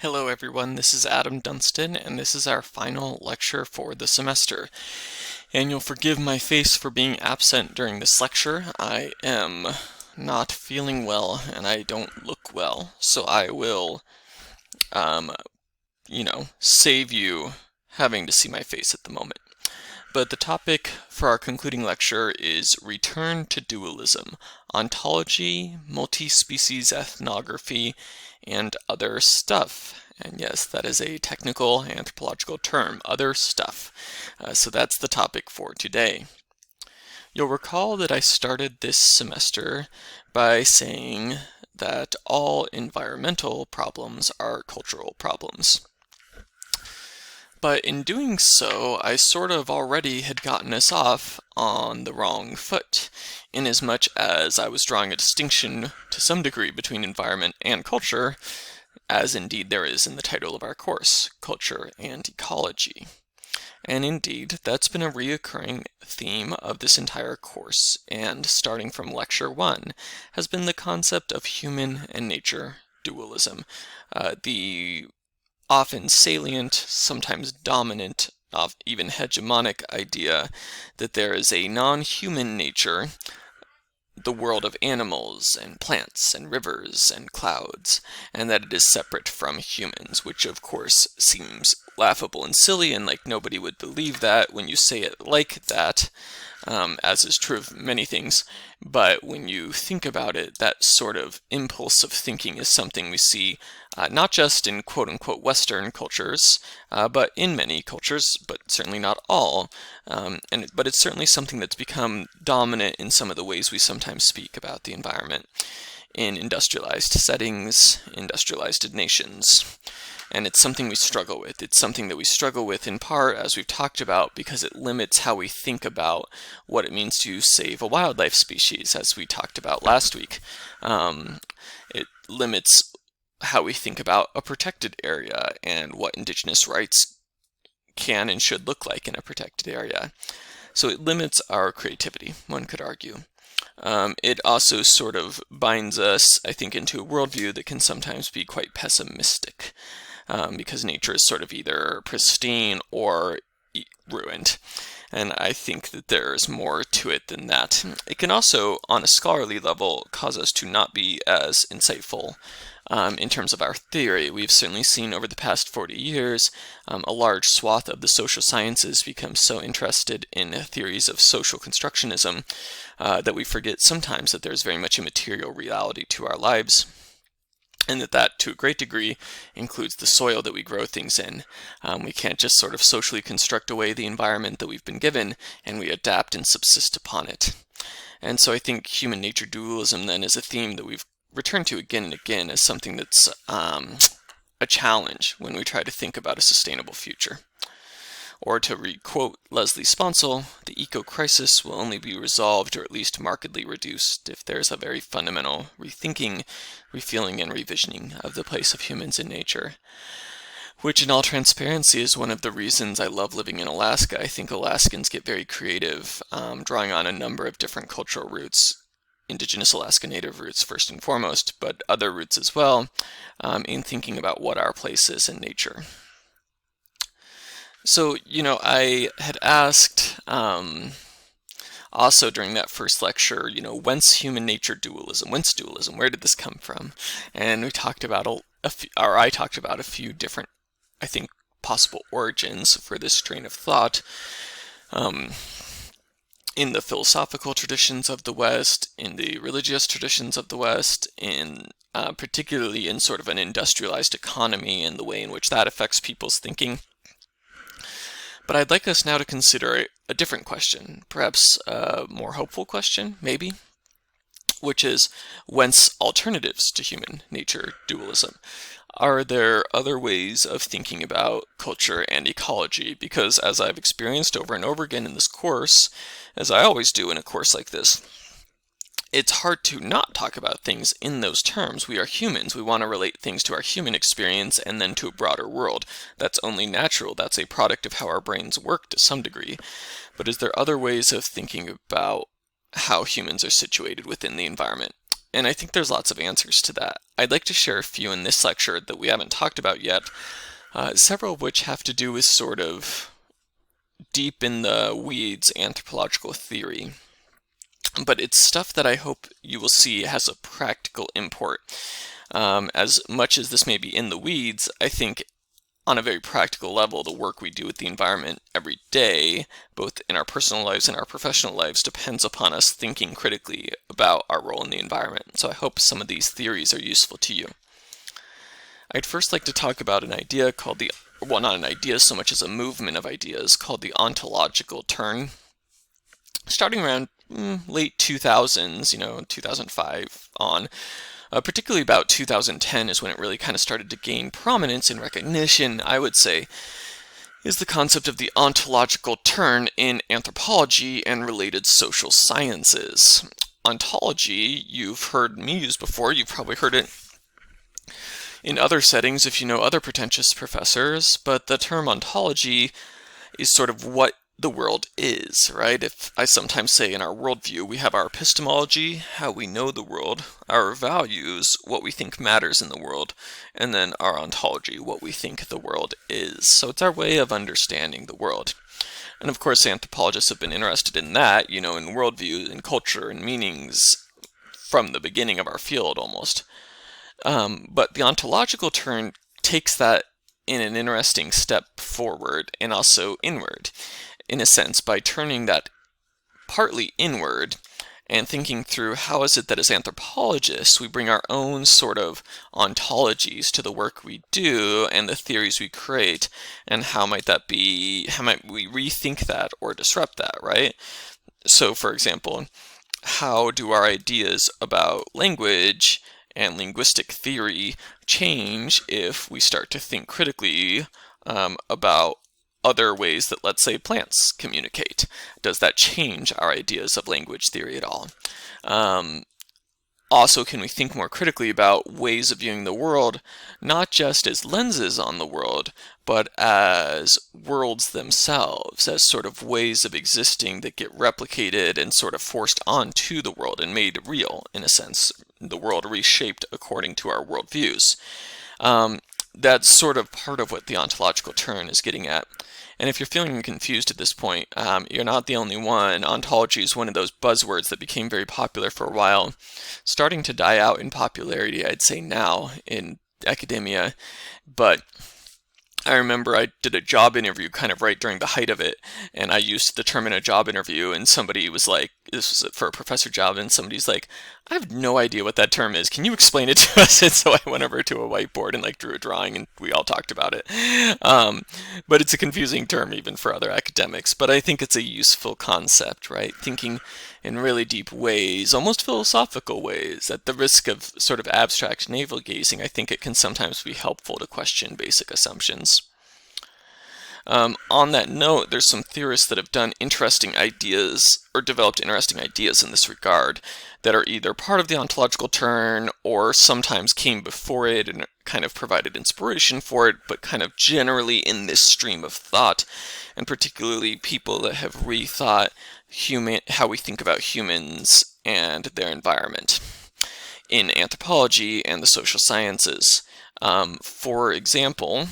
Hello everyone, this is Adam Dunstan, and this is our final lecture for the semester. And you'll forgive my face for being absent during this lecture. I am not feeling well, and I don't look well, so I will, save you having to see my face at the moment. But the topic for our concluding lecture is Return to Dualism, Ontology, Multi-Species Ethnography, and Other Stuff. And yes, that is a technical anthropological term, other stuff. So that's the topic for today. You'll recall that I started this semester by saying that all environmental problems are cultural problems. But in doing so, I sort of already had gotten us off on the wrong foot, inasmuch as I was drawing a distinction to some degree between environment and culture, as indeed there is in the title of our course, Culture and Ecology. And indeed, that's been a reoccurring theme of this entire course, and starting from Lecture 1, has been the concept of human and nature dualism. The often salient, sometimes dominant, even hegemonic idea that there is a non-human nature, the world of animals and plants and rivers and clouds, and that it is separate from humans, which of course seems laughable and silly, and like nobody would believe that when you say it like that, as is true of many things. But when you think about it, that sort of impulse of thinking is something we see not just in quote-unquote Western cultures, but in many cultures, but certainly not all. But it's certainly something that's become dominant in some of the ways we sometimes speak about the environment in industrialized settings, industrialized nations. And it's something we struggle with. It's something that we struggle with in part, as we've talked about, because it limits how we think about what it means to save a wildlife species, as we talked about last week. It limits how we think about a protected area and what indigenous rights can and should look like in a protected area. So it limits our creativity, one could argue. It also sort of binds us, I think, into a worldview that can sometimes be quite pessimistic, because nature is sort of either pristine or ruined. And I think that there's more to it than that. It can also, on a scholarly level, cause us to not be as insightful in terms of our theory. We've certainly seen over the past 40 years a large swath of the social sciences become so interested in theories of social constructionism that we forget sometimes that there's very much a material reality to our lives, and that to a great degree includes the soil that we grow things in. We can't just sort of socially construct away the environment that we've been given, and we adapt and subsist upon it. And so I think human nature dualism then is a theme that we've returned to again and again as something that's a challenge when we try to think about a sustainable future. Or to re-quote Leslie Sponsel, the eco-crisis will only be resolved or at least markedly reduced if there's a very fundamental rethinking, refeeling, and revisioning of the place of humans in nature. Which in all transparency is one of the reasons I love living in Alaska. I think Alaskans get very creative, drawing on a number of different cultural roots, indigenous Alaska Native roots first and foremost, but other roots as well, in thinking about what our place is in nature. So, I had asked also during that first lecture, whence human nature dualism? Whence dualism? Where did this come from? And we talked about I talked about a few different, I think, possible origins for this train of thought. In the philosophical traditions of the West, in the religious traditions of the West, particularly in sort of an industrialized economy and the way in which that affects people's thinking. But I'd like us now to consider a different question, perhaps a more hopeful question, maybe, which is, whence alternatives to human nature dualism? Are there other ways of thinking about culture and ecology? Because as I've experienced over and over again in this course, as I always do in a course like this, it's hard to not talk about things in those terms. We are humans. We want to relate things to our human experience and then to a broader world. That's only natural. That's a product of how our brains work to some degree. But is there other ways of thinking about how humans are situated within the environment? And I think there's lots of answers to that. I'd like to share a few in this lecture that we haven't talked about yet, several of which have to do with sort of deep in the weeds anthropological theory. But it's stuff that I hope you will see has a practical import. As much as this may be in the weeds, I think on a very practical level, the work we do with the environment every day, both in our personal lives and our professional lives, depends upon us thinking critically about our role in the environment. So I hope some of these theories are useful to you. I'd first like to talk about an idea called well, not an idea so much as a movement of ideas called the ontological turn. Starting around late 2000s, 2005 on, particularly about 2010 is when it really kind of started to gain prominence and recognition, I would say, is the concept of the ontological turn in anthropology and related social sciences. Ontology, you've heard me use before, you've probably heard it in other settings if you know other pretentious professors, but the term ontology is sort of what the world is, right? If I sometimes say in our worldview, we have our epistemology, how we know the world, our values, what we think matters in the world, and then our ontology, what we think the world is. So it's our way of understanding the world. And of course, anthropologists have been interested in that, in worldview and culture and meanings from the beginning of our field almost. But the ontological turn takes that in an interesting step forward and also inward, in a sense, by turning that partly inward and thinking through how is it that as anthropologists we bring our own sort of ontologies to the work we do and the theories we create, and how might we rethink that or disrupt that, right? So for example, how do our ideas about language and linguistic theory change if we start to think critically about other ways that, let's say, plants communicate? Does that change our ideas of language theory at all? Also, can we think more critically about ways of viewing the world, not just as lenses on the world, but as worlds themselves, as sort of ways of existing that get replicated and sort of forced onto the world and made real, in a sense, the world reshaped according to our worldviews. That's sort of part of what the ontological turn is getting at. And if you're feeling confused at this point, you're not the only one. Ontology is one of those buzzwords that became very popular for a while, starting to die out in popularity, I'd say now, in academia. But I remember I did a job interview kind of right during the height of it, and I used the term in a job interview, and somebody was like, this was for a professor job, and somebody's like, I have no idea what that term is. Can you explain it to us? And so I went over to a whiteboard and drew a drawing, and we all talked about it. But it's a confusing term even for other academics, but I think it's a useful concept, right? Thinking in really deep ways, almost philosophical ways, at the risk of sort of abstract navel gazing, I think it can sometimes be helpful to question basic assumptions. On that note, there's some theorists that have done interesting ideas, or developed interesting ideas in this regard, that are either part of the ontological turn, or sometimes came before it and kind of provided inspiration for it, but kind of generally in this stream of thought, and particularly people that have rethought how we think about humans and their environment in anthropology and the social sciences. For example,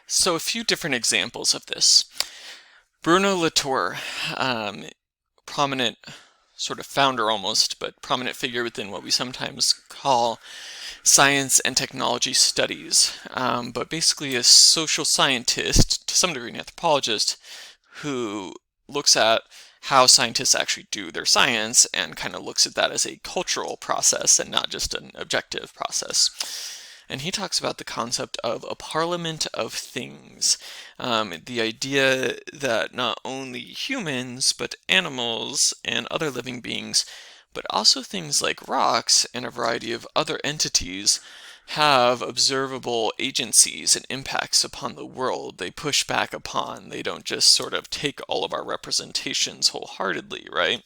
so a few different examples of this. Bruno Latour, prominent sort of founder almost, but prominent figure within what we sometimes call science and technology studies, but basically a social scientist, to some degree an anthropologist, who looks at how scientists actually do their science and kind of looks at that as a cultural process and not just an objective process. And he talks about the concept of a parliament of things. The idea that not only humans, but animals and other living beings, but also things like rocks and a variety of other entities, have observable agencies and impacts upon the world. They push back upon. They don't just sort of take all of our representations wholeheartedly, right?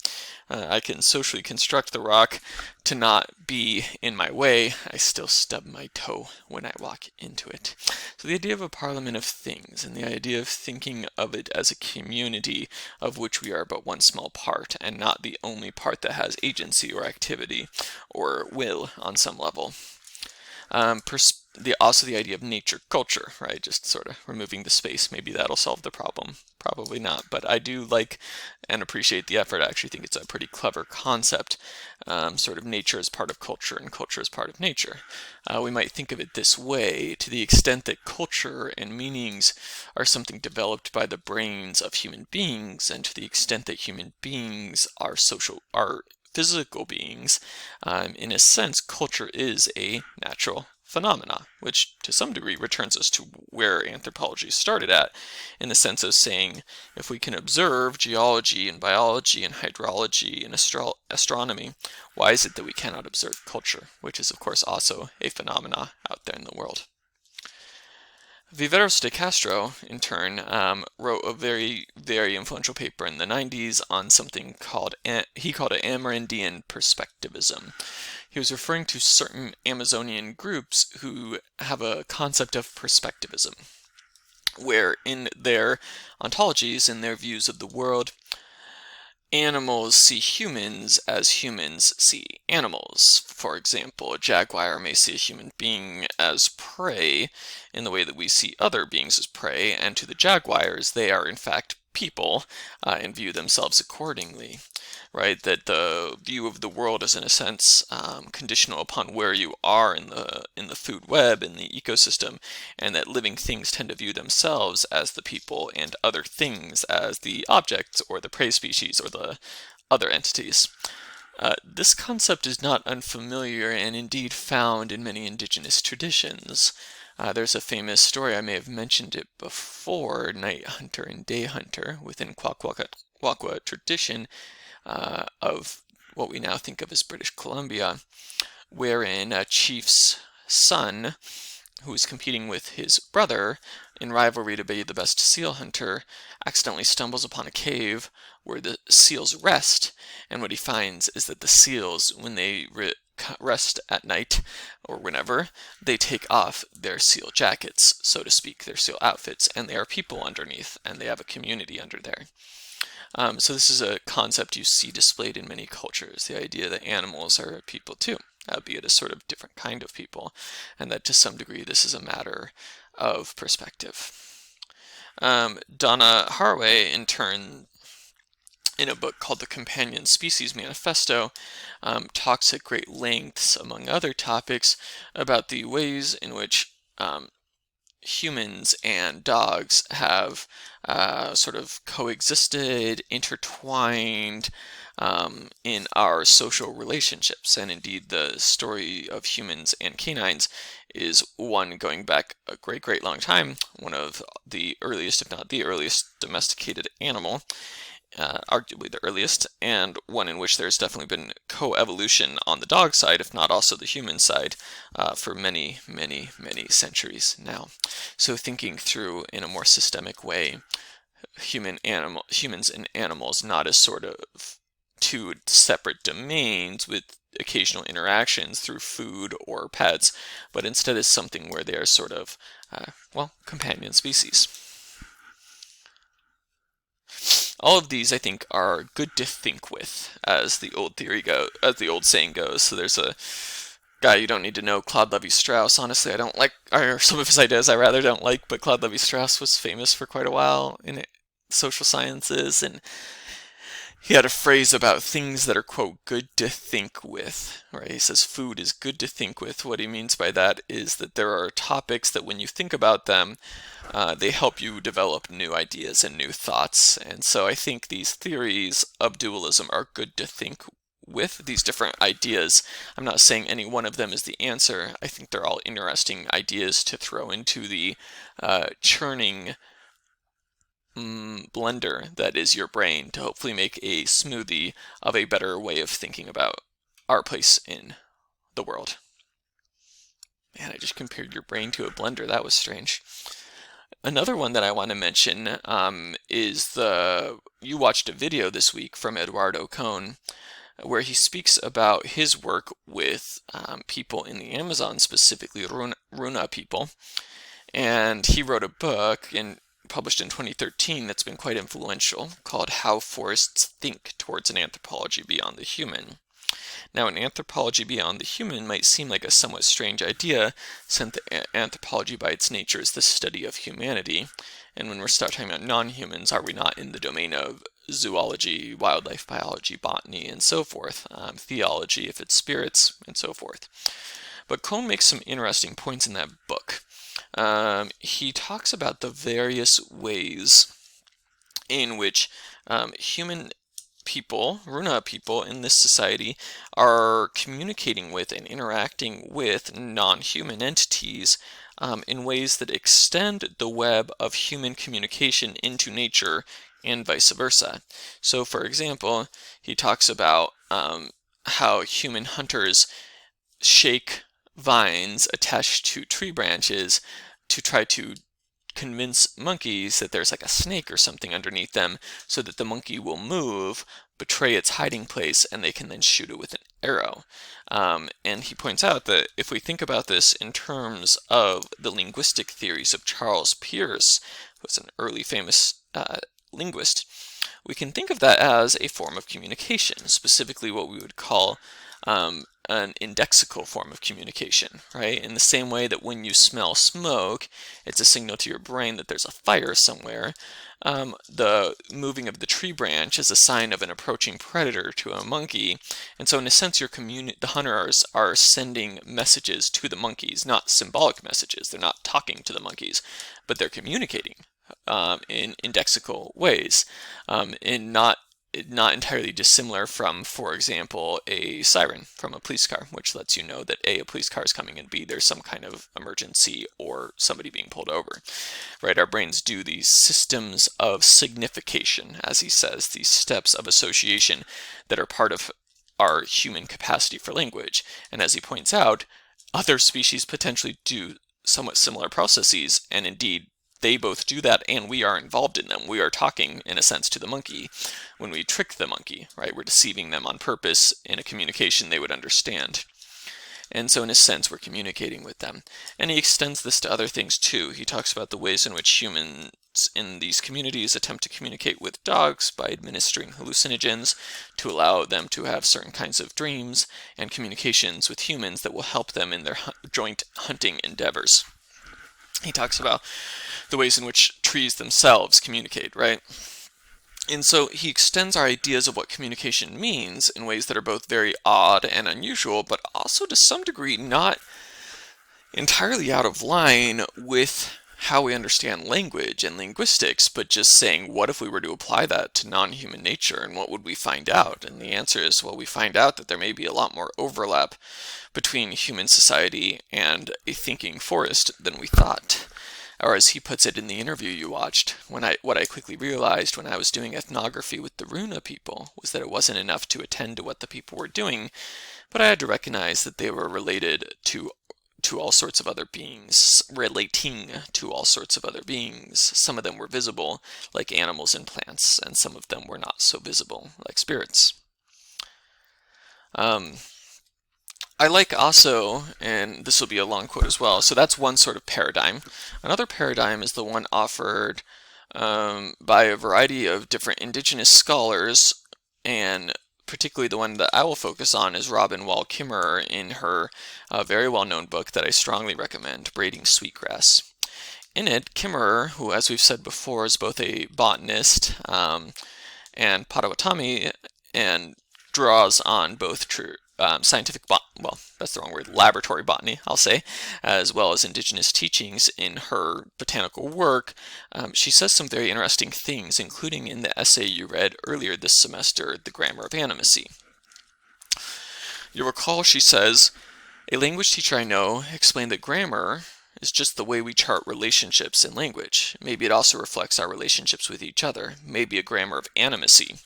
I can socially construct the rock to not be in my way. I still stub my toe when I walk into it. So the idea of a parliament of things, and the idea of thinking of it as a community of which we are but one small part, and not the only part that has agency or activity or will on some level. Also the idea of nature culture, right? Just sort of removing the space. Maybe that'll solve the problem. Probably not, but I do like and appreciate the effort. I actually think it's a pretty clever concept. Sort of nature as part of culture and culture as part of nature. We might think of it this way: to the extent that culture and meanings are something developed by the brains of human beings, and to the extent that human beings are physical beings, in a sense, culture is a natural phenomena, which to some degree returns us to where anthropology started at, in the sense of saying, if we can observe geology and biology and hydrology and astronomy, why is it that we cannot observe culture, which is of course also a phenomena out there in the world? Viveros de Castro, in turn, wrote a very, very influential paper in the 90s on something he called it Amerindian perspectivism. He was referring to certain Amazonian groups who have a concept of perspectivism, where in their ontologies, in their views of the world, animals see humans as humans see animals. For example, a jaguar may see a human being as prey in the way that we see other beings as prey, and to the jaguars, they are in fact people and view themselves accordingly. Right, that the view of the world is in a sense conditional upon where you are in the food web, in the ecosystem, and that living things tend to view themselves as the people and other things as the objects or the prey species or the other entities. This concept is not unfamiliar and indeed found in many indigenous traditions. There's a famous story, I may have mentioned it before, Night Hunter and Day Hunter, within Kwakwaka'wakw tradition, of what we now think of as British Columbia, wherein a chief's son, who is competing with his brother in rivalry to be the best seal hunter, accidentally stumbles upon a cave where the seals rest, and what he finds is that the seals, when they rest at night or whenever, they take off their seal jackets, so to speak, their seal outfits, and they are people underneath, and they have a community under there. So this is a concept you see displayed in many cultures, the idea that animals are people too, albeit a sort of different kind of people, and that to some degree this is a matter of perspective. Donna Haraway, in turn, in a book called The Companion Species Manifesto, talks at great lengths, among other topics, about the ways in which humans and dogs have sort of coexisted, intertwined in our social relationships. And indeed, the story of humans and canines is one going back a great, great long time, one of the earliest, if not the earliest, domesticated animal. Arguably the earliest, and one in which there's definitely been coevolution on the dog side, if not also the human side, for many, many, many centuries now. So thinking through in a more systemic way, humans and animals not as sort of two separate domains with occasional interactions through food or pets, but instead as something where they are sort of, companion species. All of these, I think, are good to think with, as the old saying goes. So there's a guy you don't need to know, Claude Lévi-Strauss. Honestly, I don't like, or some of his ideas I rather don't like, but Claude Lévi-Strauss was famous for quite a while in social sciences, and he had a phrase about things that are, quote, good to think with, right? He says food is good to think with. What he means by that is that there are topics that when you think about them, they help you develop new ideas and new thoughts. And so I think these theories of dualism are good to think with, these different ideas. I'm not saying any one of them is the answer. I think they're all interesting ideas to throw into the churning blender that is your brain to hopefully make a smoothie of a better way of thinking about our place in the world. Man, I just compared your brain to a blender. That was strange. Another one that I want to mention is you watched a video this week from Eduardo Cohn where he speaks about his work with people in the Amazon, specifically Runa people. And he wrote a book published in 2013 that's been quite influential called How Forests Think Towards an Anthropology Beyond the Human. Now, an anthropology beyond the human might seem like a somewhat strange idea, since anthropology by its nature is the study of humanity. And when we're talking about non-humans, are we not in the domain of zoology, wildlife biology, botany, and so forth, theology if it's spirits, and so forth. But Cohn makes some interesting points in that book. He talks about the various ways in which human people, Runa people in this society, are communicating with and interacting with non-human entities in ways that extend the web of human communication into nature and vice versa. So, for example, he talks about how human hunters shake vines attached to tree branches to try to convince monkeys that there's like a snake or something underneath them so that the monkey will move, betray its hiding place, and they can then shoot it with an arrow. And he points out that if we think about this in terms of the linguistic theories of Charles Peirce, who was an early famous linguist, we can think of that as a form of communication, specifically what we would call an indexical form of communication, right? In the same way that when you smell smoke, it's a signal to your brain that there's a fire somewhere. The moving of the tree branch is a sign of an approaching predator to a monkey. And so in a sense, the hunters are sending messages to the monkeys, not symbolic messages. They're not talking to the monkeys, but they're communicating in indexical ways, in not entirely dissimilar from, for example, a siren from a police car, which lets you know that A, a police car is coming, and B, there's some kind of emergency or somebody being pulled over, right? Our brains do these systems of signification, as he says, these steps of association that are part of our human capacity for language. And as he points out, other species potentially do somewhat similar processes, and indeed, they both do that, and we are involved in them. We are talking, in a sense, to the monkey when we trick the monkey, right? We're deceiving them on purpose in a communication they would understand. And so, in a sense, we're communicating with them. And he extends this to other things, too. He talks about the ways in which humans in these communities attempt to communicate with dogs by administering hallucinogens to allow them to have certain kinds of dreams and communications with humans that will help them in their joint hunting endeavors. He talks about the ways in which trees themselves communicate, right? And so he extends our ideas of what communication means in ways that are both very odd and unusual, but also to some degree not entirely out of line with how we understand language and linguistics, but just saying, what if we were to apply that to non-human nature, and what would we find out? And the answer is, well, we find out that there may be a lot more overlap between human society and a thinking forest than we thought. Or as he puts it in the interview you watched, what I quickly realized when I was doing ethnography with the Runa people was that it wasn't enough to attend to what the people were doing, but I had to recognize that they were related to all sorts of other beings, relating to all sorts of other beings. Some of them were visible, like animals and plants, and some of them were not so visible, like spirits. I like also, and this will be a long quote as well, so that's one sort of paradigm. Another paradigm is the one offered by a variety of different indigenous scholars, and particularly the one that I will focus on is Robin Wall Kimmerer in her very well-known book that I strongly recommend, Braiding Sweetgrass. In it, Kimmerer, who as we've said before is both a botanist and Potawatomi, and draws on both scientific laboratory botany, I'll say, as well as indigenous teachings in her botanical work. She says some very interesting things, including in the essay you read earlier this semester, The Grammar of Animacy. You'll recall she says, a language teacher I know explained that grammar is just the way we chart relationships in language. Maybe it also reflects our relationships with each other, maybe a grammar of animacy.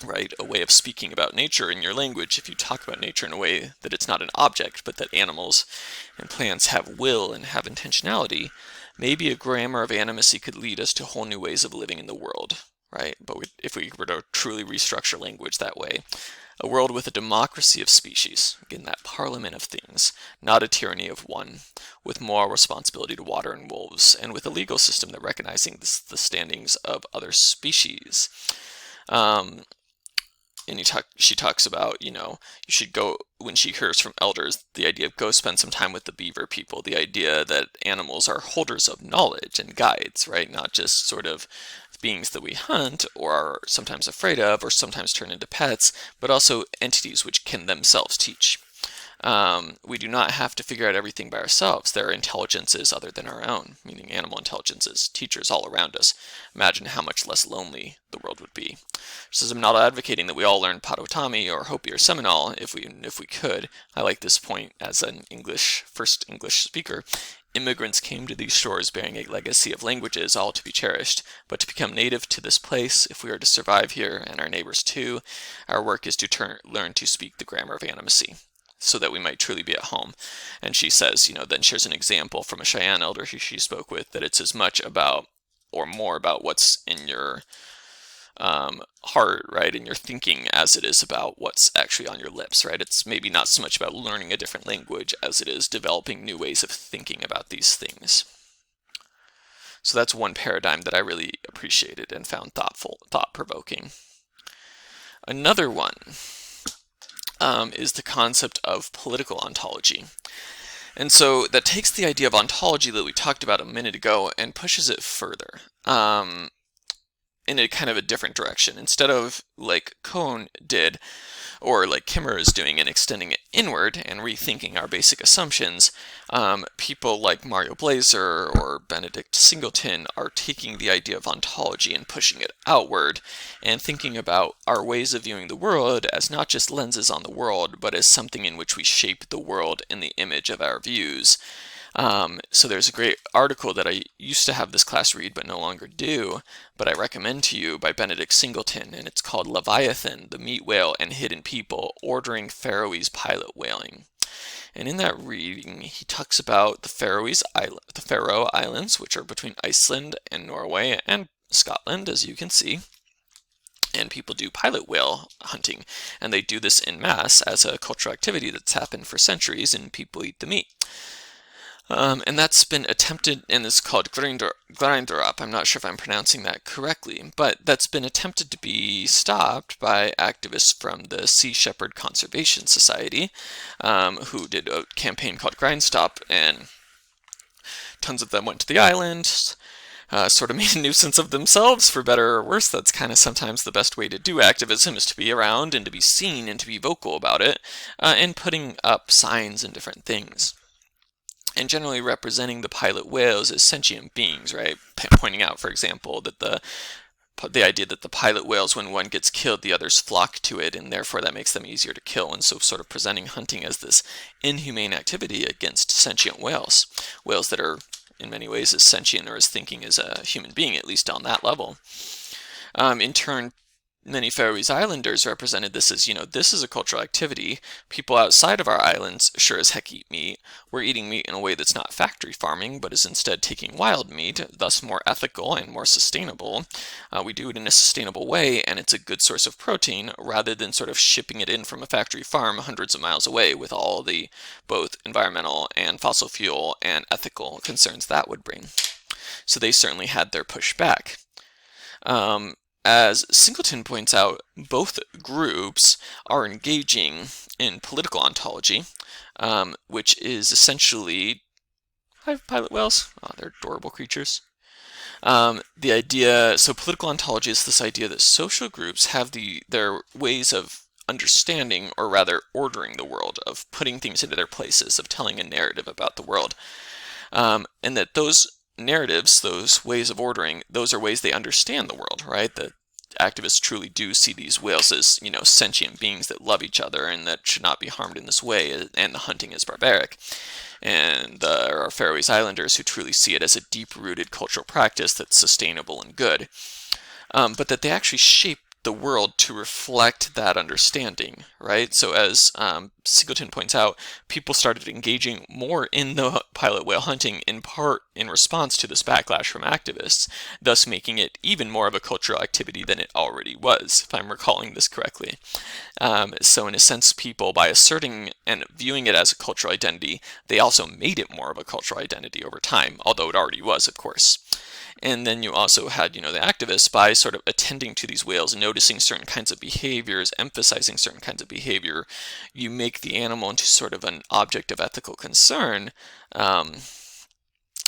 right? A way of speaking about nature in your language. If you talk about nature in a way that it's not an object, but that animals and plants have will and have intentionality, maybe a grammar of animacy could lead us to whole new ways of living in the world, right? But if we were to truly restructure language that way, a world with a democracy of species, again, that parliament of things, not a tyranny of one, with moral responsibility to water and wolves, and with a legal system that recognizing the standings of other species. And she talks about, you should go, when she hears from elders, the idea of go spend some time with the beaver people, the idea that animals are holders of knowledge and guides, right? Not just sort of beings that we hunt or are sometimes afraid of or sometimes turn into pets, but also entities which can themselves teach. We do not have to figure out everything by ourselves. There are intelligences other than our own, meaning animal intelligences, teachers all around us. Imagine how much less lonely the world would be. So I'm not advocating that we all learn Potawatomi or Hopi or Seminole if we could. I like this point as an first English speaker. Immigrants came to these shores bearing a legacy of languages all to be cherished, but to become native to this place, if we are to survive here, and our neighbors too, our work is to learn to speak the grammar of animacy, so that we might truly be at home. And she says, then shares an example from a Cheyenne elder who she spoke with, that it's as much about, or more about what's in your heart, right, in your thinking, as it is about what's actually on your lips, right? It's maybe not so much about learning a different language as it is developing new ways of thinking about these things. So that's one paradigm that I really appreciated and found thought-provoking. Another one is the concept of political ontology. And so that takes the idea of ontology that we talked about a minute ago and pushes it further in a kind of a different direction. Instead of like Cohn did, or like Kimmer is doing, and extending it inward and rethinking our basic assumptions, people like Mario Blaser or Benedict Singleton are taking the idea of ontology and pushing it outward and thinking about our ways of viewing the world as not just lenses on the world, but as something in which we shape the world in the image of our views. So there's a great article that I used to have this class read but no longer do, but I recommend to you, by Benedict Singleton, and it's called Leviathan, the Meat Whale and Hidden People, Ordering Faroese Pilot Whaling. And in that reading, he talks about the Faroe Islands, which are between Iceland and Norway and Scotland, as you can see. And people do pilot whale hunting, and they do this in mass as a cultural activity that's happened for centuries, and people eat the meat. And that's been attempted, and it's called Grinderup. I'm not sure if I'm pronouncing that correctly, but that's been attempted to be stopped by activists from the Sea Shepherd Conservation Society, who did a campaign called Grindstop, and tons of them went to the island, sort of made a nuisance of themselves, for better or worse. That's kind of sometimes the best way to do activism, is to be around and to be seen and to be vocal about it, and putting up signs and different things. And generally representing the pilot whales as sentient beings, right? Pointing out, for example, that the idea that the pilot whales, when one gets killed, the others flock to it, and therefore that makes them easier to kill. And so sort of presenting hunting as this inhumane activity against sentient whales. Whales that are, in many ways, as sentient or as thinking as a human being, at least on that level. In turn, many Faroese Islanders represented this as, this is a cultural activity. People outside of our islands sure as heck eat meat. We're eating meat in a way that's not factory farming, but is instead taking wild meat, thus more ethical and more sustainable. We do it in a sustainable way, and it's a good source of protein, rather than sort of shipping it in from a factory farm hundreds of miles away with all the both environmental and fossil fuel and ethical concerns that would bring. So they certainly had their pushback. As Singleton points out, both groups are engaging in political ontology, which is essentially pilot whales. Oh, they're adorable creatures. So political ontology is this idea that social groups have their ways of understanding, or rather ordering the world, of putting things into their places, of telling a narrative about the world, and that those narratives, those ways of ordering, those are ways they understand the world, right? The activists truly do see these whales as, sentient beings that love each other and that should not be harmed in this way, and the hunting is barbaric. And there are Faroese Islanders who truly see it as a deep-rooted cultural practice that's sustainable and good. But that they actually shape the world to reflect that understanding, right? So as Singleton points out, people started engaging more in the pilot whale hunting in part in response to this backlash from activists, thus making it even more of a cultural activity than it already was, if I'm recalling this correctly. So in a sense, people, by asserting and viewing it as a cultural identity, they also made it more of a cultural identity over time, although it already was, of course. And then you also had, the activists, by sort of attending to these whales, noticing certain kinds of behaviors, emphasizing certain kinds of behavior, you make the animal into sort of an object of ethical concern,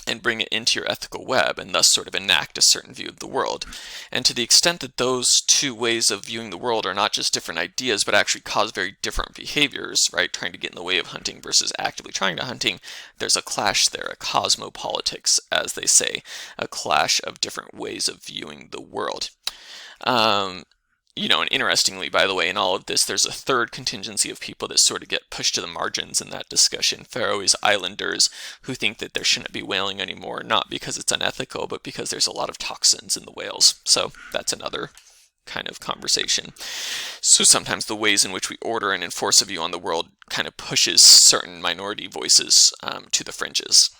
and bring it into your ethical web, and thus sort of enact a certain view of the world. And to the extent that those two ways of viewing the world are not just different ideas, but actually cause very different behaviors, right? Trying to get in the way of hunting versus actively trying to hunting, there's a clash there, a cosmopolitics, as they say, a clash of different ways of viewing the world. And interestingly, by the way, in all of this, there's a third contingency of people that sort of get pushed to the margins in that discussion. Faroese Islanders, who think that there shouldn't be whaling anymore, not because it's unethical, but because there's a lot of toxins in the whales. So that's another kind of conversation. So sometimes the ways in which we order and enforce a view on the world kind of pushes certain minority voices to the fringes.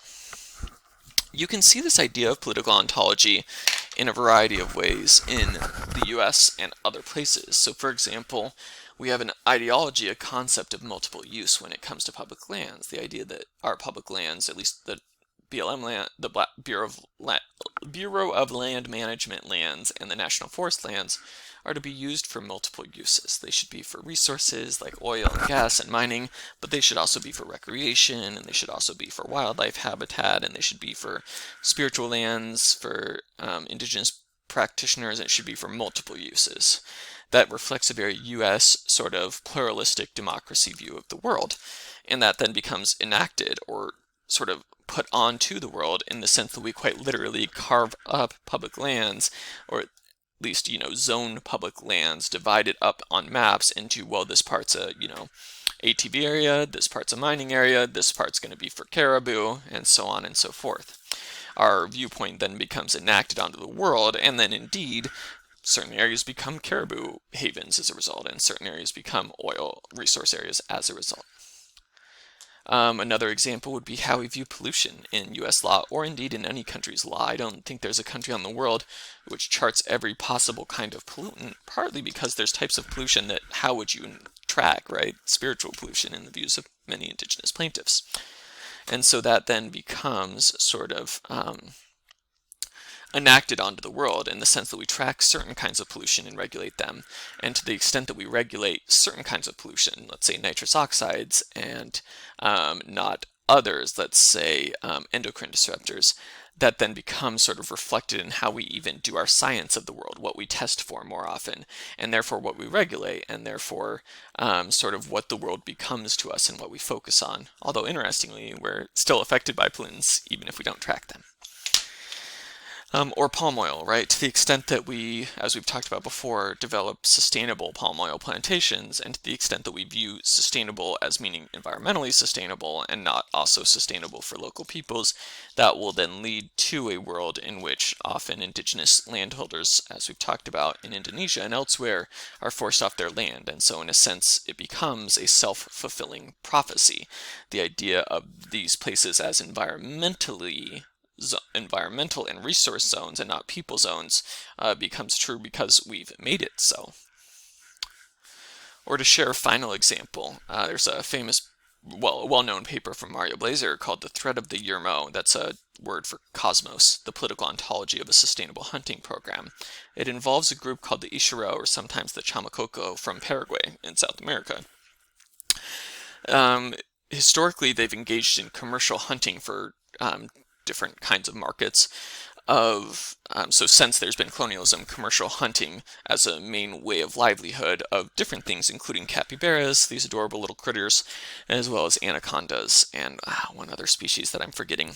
You can see this idea of political ontology in a variety of ways in the US and other places. So for example, we have an ideology, a concept of multiple use when it comes to public lands. The idea that our public lands, at least the BLM land, the Bureau of Land Management lands and the National Forest lands, are to be used for multiple uses. They should be for resources like oil and gas and mining, but they should also be for recreation, and they should also be for wildlife habitat, and they should be for spiritual lands, for indigenous practitioners, and it should be for multiple uses. That reflects a very US sort of pluralistic democracy view of the world, and that then becomes enacted or sort of put onto the world in the sense that we quite literally carve up public lands, or at least, zone public lands, divided up on maps into, well, this part's a, ATV area, this part's a mining area, this part's going to be for caribou, and so on and so forth. Our viewpoint then becomes enacted onto the world, and then indeed, certain areas become caribou havens as a result, and certain areas become oil resource areas as a result. Another example would be how we view pollution in US law, or indeed in any country's law. I don't think there's a country on the world which charts every possible kind of pollutant, partly because there's types of pollution that how would you track, right? Spiritual pollution in the views of many indigenous plaintiffs. And so that then becomes sort of enacted onto the world in the sense that we track certain kinds of pollution and regulate them. And to the extent that we regulate certain kinds of pollution, let's say nitrous oxides, and not others, let's say endocrine disruptors, that then becomes sort of reflected in how we even do our science of the world, what we test for more often, and therefore what we regulate, and therefore sort of what the world becomes to us and what we focus on. Although interestingly, we're still affected by pollutants even if we don't track them. Or palm oil, right? To the extent that we, as we've talked about before, develop sustainable palm oil plantations, and to the extent that we view sustainable as meaning environmentally sustainable and not also sustainable for local peoples, that will then lead to a world in which often indigenous landholders, as we've talked about in Indonesia and elsewhere, are forced off their land. And so in a sense, it becomes a self-fulfilling prophecy. The idea of these places as environmental and resource zones and not people zones becomes true because we've made it so. Or to share a final example, there's a well-known paper from Mario Blaser called The Threat of the Yermo. That's a word for cosmos, the political ontology of a sustainable hunting program. It involves a group called the Ishiro, or sometimes the Chamacoco, from Paraguay in South America. Historically, they've engaged in commercial hunting for different kinds of markets so since there's been colonialism, commercial hunting as a main way of livelihood of different things, including capybaras, these adorable little critters, as well as anacondas and one other species that I'm forgetting.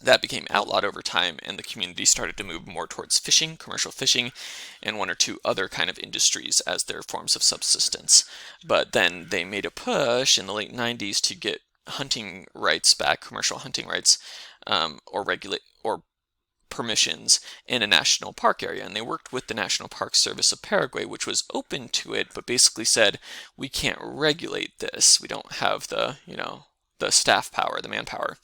That became outlawed over time, and the community started to move more towards fishing, commercial fishing, and one or two other kind of industries as their forms of subsistence. But then they made a push in the late 90s to get hunting rights back, commercial hunting rights, or permissions in a national park area, and they worked with the National Park Service of Paraguay, which was open to it, but basically said, we can't regulate this. We don't have the, the staff power, the manpower,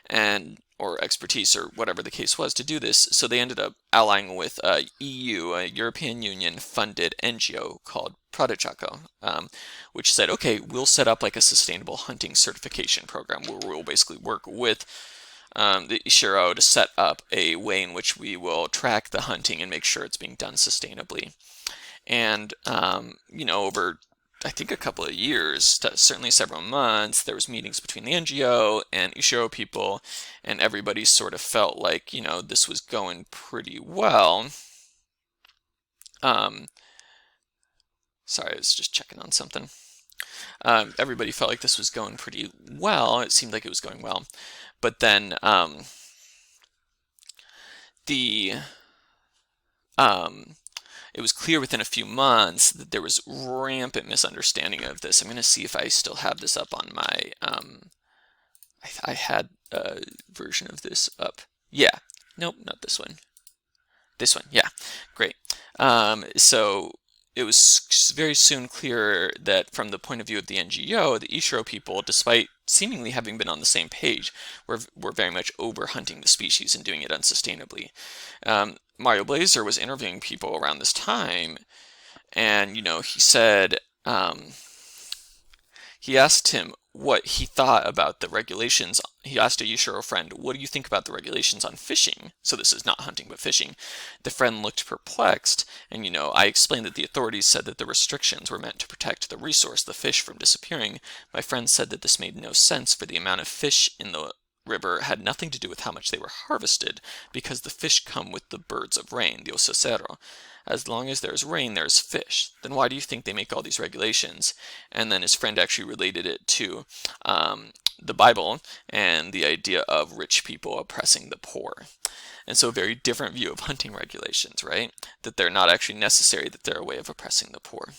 and or expertise, or whatever the case was, to do this. So they ended up allying with a EU, a European Union funded NGO called Prodijaco, which said, okay, we'll set up like a sustainable hunting certification program where we'll basically work with the Ishiro to set up a way in which we will track the hunting and make sure it's being done sustainably. And, over I think a couple of years, certainly several months, there was meetings between the NGO and Ishiro people, and everybody sort of felt like, this was going pretty well. Sorry, I was just checking on something. Everybody felt like this was going pretty well. It seemed like it was going well. But then it was clear within a few months that there was rampant misunderstanding of this. I'm going to see if I still have this up on my, I had a version of this up. Yeah, nope, not this one. This one, yeah, great. So it was very soon clear that from the point of view of the NGO, the Ishiro people, despite seemingly having been on the same page, were very much over-hunting the species and doing it unsustainably. Mario Blaser was interviewing people around this time, and, he said, he asked him what he thought about the regulations. He asked a Yushiro friend, what do you think about the regulations on fishing? So this is not hunting, but fishing. The friend looked perplexed, and, I explained that the authorities said that the restrictions were meant to protect the resource, the fish, from disappearing. My friend said that this made no sense, for the amount of fish in the river had nothing to do with how much they were harvested, because the fish come with the birds of rain, the osocero. As long as there's rain, there's fish. Then why do you think they make all these regulations? And then his friend actually related it to the Bible and the idea of rich people oppressing the poor. And so a very different view of hunting regulations, right? That they're not actually necessary, that they're a way of oppressing the poor.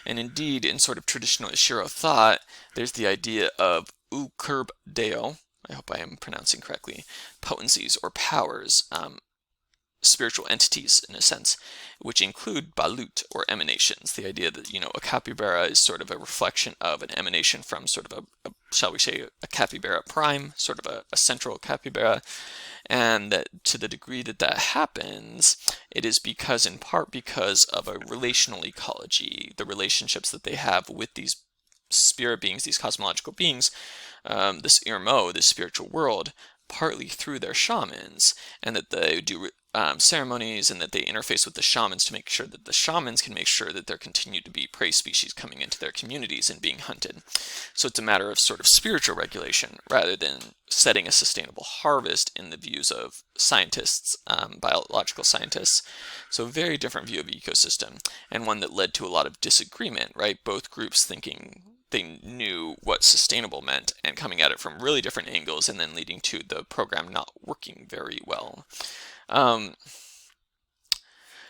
And indeed, in sort of traditional Ishiro thought, there's the idea of ukurb deo, I hope I am pronouncing correctly, potencies or powers, spiritual entities in a sense, which include balut or emanations. The idea that, a capybara is sort of a reflection of an emanation from sort of a shall we say, a capybara prime, sort of a central capybara. And that to the degree that that happens, it is in part because of a relational ecology, the relationships that they have with these spirit beings, these cosmological beings, this Irmo, this spiritual world, partly through their shamans, and that they do ceremonies, and that they interface with the shamans to make sure that the shamans can make sure that there continue to be prey species coming into their communities and being hunted. So it's a matter of sort of spiritual regulation rather than setting a sustainable harvest in the views of scientists, biological scientists. So a very different view of ecosystem, and one that led to a lot of disagreement, right? Both groups thinking they knew what sustainable meant and coming at it from really different angles, and then leading to the program not working very well. And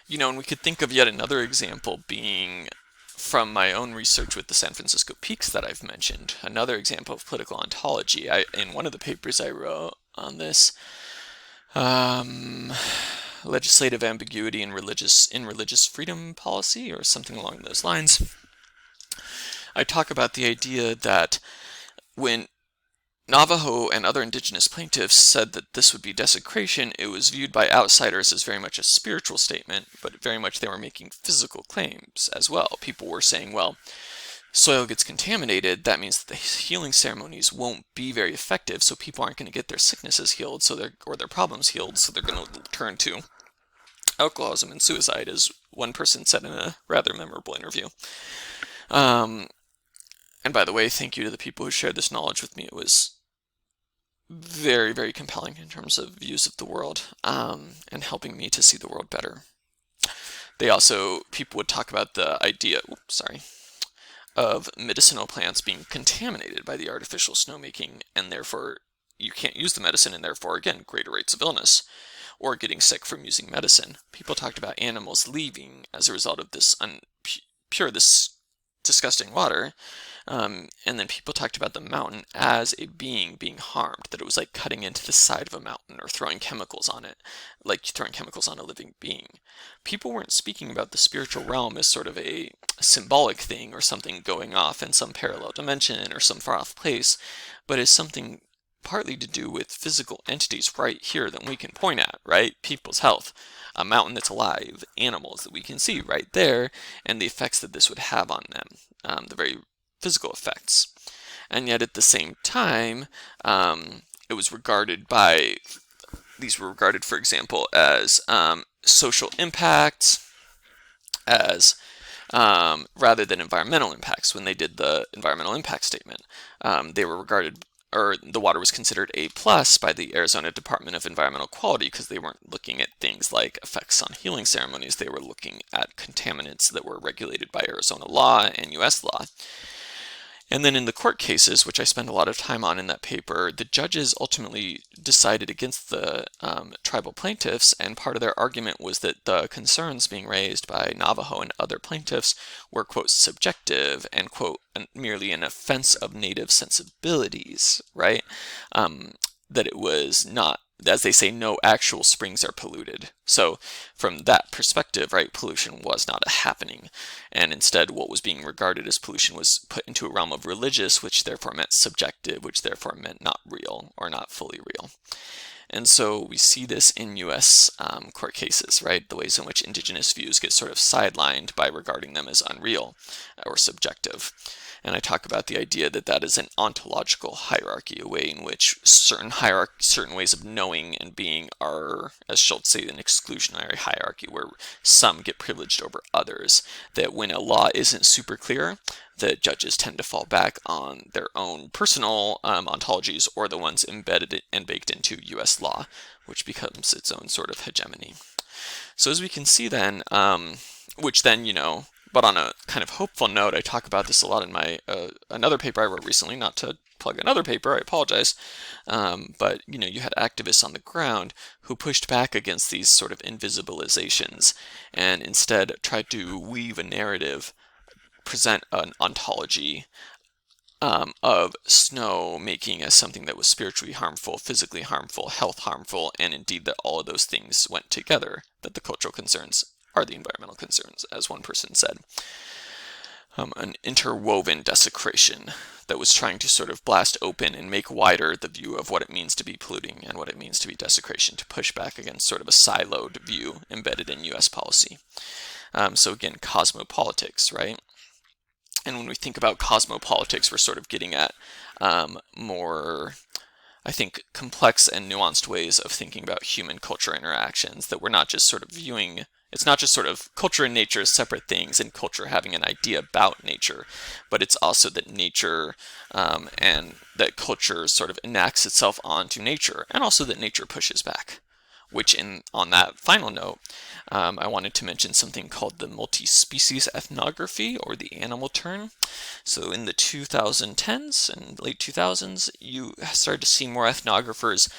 we could think of yet another example being from my own research with the San Francisco Peaks that I've mentioned. Another example of political ontology. In one of the papers I wrote on this, legislative ambiguity in religious freedom policy, or something along those lines, I talk about the idea that when Navajo and other indigenous plaintiffs said that this would be desecration, it was viewed by outsiders as very much a spiritual statement, but very much they were making physical claims as well. People were saying, well, soil gets contaminated, that means that the healing ceremonies won't be very effective, so people aren't going to get their sicknesses healed, or their problems healed, so they're going to turn to alcoholism and suicide, as one person said in a rather memorable interview. And by the way, thank you to the people who shared this knowledge with me. It was very, very compelling in terms of views of the world, and helping me to see the world better. People would talk about the idea, of medicinal plants being contaminated by the artificial snowmaking, and therefore you can't use the medicine, and therefore, again, greater rates of illness, or getting sick from using medicine. People talked about animals leaving as a result of this this disgusting water. And then people talked about the mountain as a being harmed, that it was like cutting into the side of a mountain or throwing chemicals on it, like throwing chemicals on a living being. People weren't speaking about the spiritual realm as sort of a symbolic thing or something going off in some parallel dimension or some far off place, but as something partly to do with physical entities right here that we can point at, right? People's health, a mountain that's alive, animals that we can see right there, and the effects that this would have on them, the very physical effects. And yet at the same time, it was regarded by, these were regarded, for example, as social impacts, as rather than environmental impacts. When they did the environmental impact statement, they were regarded, or the water was considered A+ by the Arizona Department of Environmental Quality, because they weren't looking at things like effects on healing ceremonies. They were looking at contaminants that were regulated by Arizona law and US law. And then in the court cases, which I spend a lot of time on in that paper, the judges ultimately decided against the tribal plaintiffs, and part of their argument was that the concerns being raised by Navajo and other plaintiffs were, quote, subjective and, quote, merely an offense of native sensibilities, right? That it was not, as they say, no actual springs are polluted. So from that perspective, right, pollution was not a happening. And instead, what was being regarded as pollution was put into a realm of religious, which therefore meant subjective, which therefore meant not real or not fully real. And so we see this in U.S. Court cases, right? The ways in which indigenous views get sort of sidelined by regarding them as unreal or subjective. And I talk about the idea that that is an ontological hierarchy, a way in which certain ways of knowing and being are, as Schultz say, an exclusionary hierarchy, where some get privileged over others. That when a law isn't super clear, the judges tend to fall back on their own personal ontologies, or the ones embedded and baked into U.S. law, which becomes its own sort of hegemony. So as we can see then, which then, but on a kind of hopeful note, I talk about this a lot in my another paper I wrote recently, not to plug another paper, I apologize, but you had activists on the ground who pushed back against these sort of invisibilizations and instead tried to weave a narrative, present an ontology of snow making as something that was spiritually harmful, physically harmful, health harmful, and indeed that all of those things went together, that the cultural concerns are the environmental concerns, as one person said. An interwoven desecration that was trying to sort of blast open and make wider the view of what it means to be polluting and what it means to be desecration, to push back against sort of a siloed view embedded in U.S. policy. So again, cosmopolitics, right? And when we think about cosmopolitics, we're sort of getting at more, I think, complex and nuanced ways of thinking about human-culture interactions, that we're not just sort of viewing, it's not just sort of culture and nature as separate things and culture having an idea about nature, but it's also that nature and that culture sort of enacts itself onto nature, and also that nature pushes back. Which, on that final note, I wanted to mention something called the multi-species ethnography, or the animal turn. So in the 2010s and late 2000s, you started to see more ethnographers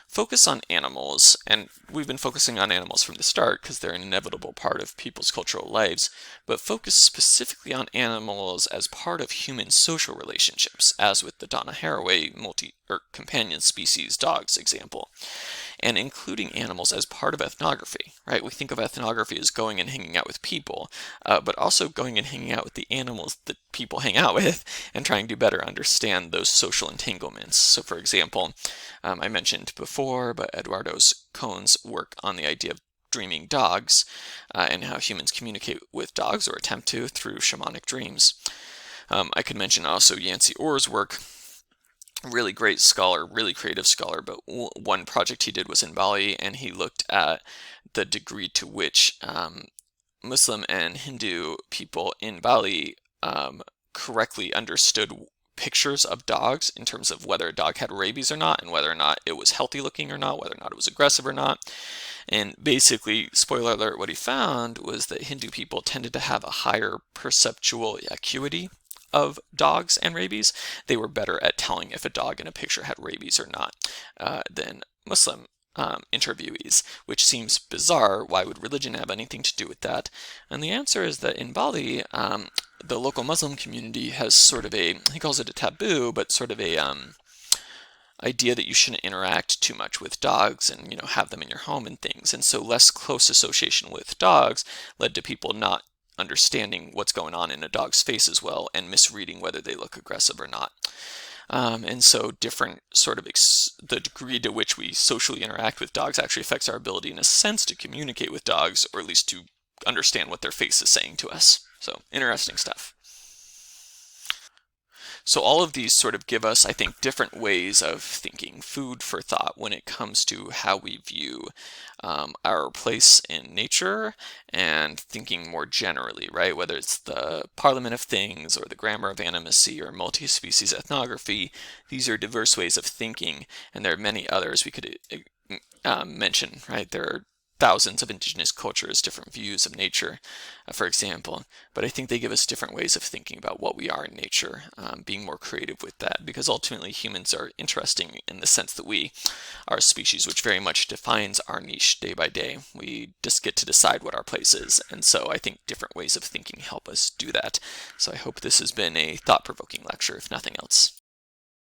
focus on animals, and we've been focusing on animals from the start because they're an inevitable part of people's cultural lives, but focus specifically on animals as part of human social relationships, as with the Donna Haraway companion species dogs example, and including animals as part of ethnography, right? We think of ethnography as going and hanging out with people, but also going and hanging out with the animals that people hang out with and trying to better understand those social entanglements. So for example, I mentioned before, but Eduardo Cohn's work on the idea of dreaming dogs and how humans communicate with dogs, or attempt to, through shamanic dreams. I could mention also Yancey Orr's work, really great scholar, really creative scholar, but one project he did was in Bali, and he looked at the degree to which Muslim and Hindu people in Bali correctly understood pictures of dogs in terms of whether a dog had rabies or not, and whether or not it was healthy looking or not, whether or not it was aggressive or not. And basically, spoiler alert, what he found was that Hindu people tended to have a higher perceptual acuity of dogs and rabies. They were better at telling if a dog in a picture had rabies or not than Muslim interviewees, which seems bizarre. Why would religion have anything to do with that? And the answer is that in Bali, the local Muslim community has sort of a, he calls it a taboo, but sort of a idea that you shouldn't interact too much with dogs and, have them in your home and things. And so less close association with dogs led to people not understanding what's going on in a dog's face as well and misreading whether they look aggressive or not. And so different sort of the degree to which we socially interact with dogs actually affects our ability in a sense to communicate with dogs, or at least to understand what their face is saying to us. So interesting stuff. So all of these sort of give us, I think, different ways of thinking, food for thought when it comes to how we view our place in nature and thinking more generally, right? Whether it's the Parliament of Things or the Grammar of Animacy or multi-species ethnography, these are diverse ways of thinking, and there are many others we could mention, right? There are thousands of indigenous cultures, different views of nature, for example. But I think they give us different ways of thinking about what we are in nature, being more creative with that, because ultimately humans are interesting in the sense that we are a species which very much defines our niche day by day. We just get to decide what our place is. And so I think different ways of thinking help us do that. So I hope this has been a thought-provoking lecture, if nothing else.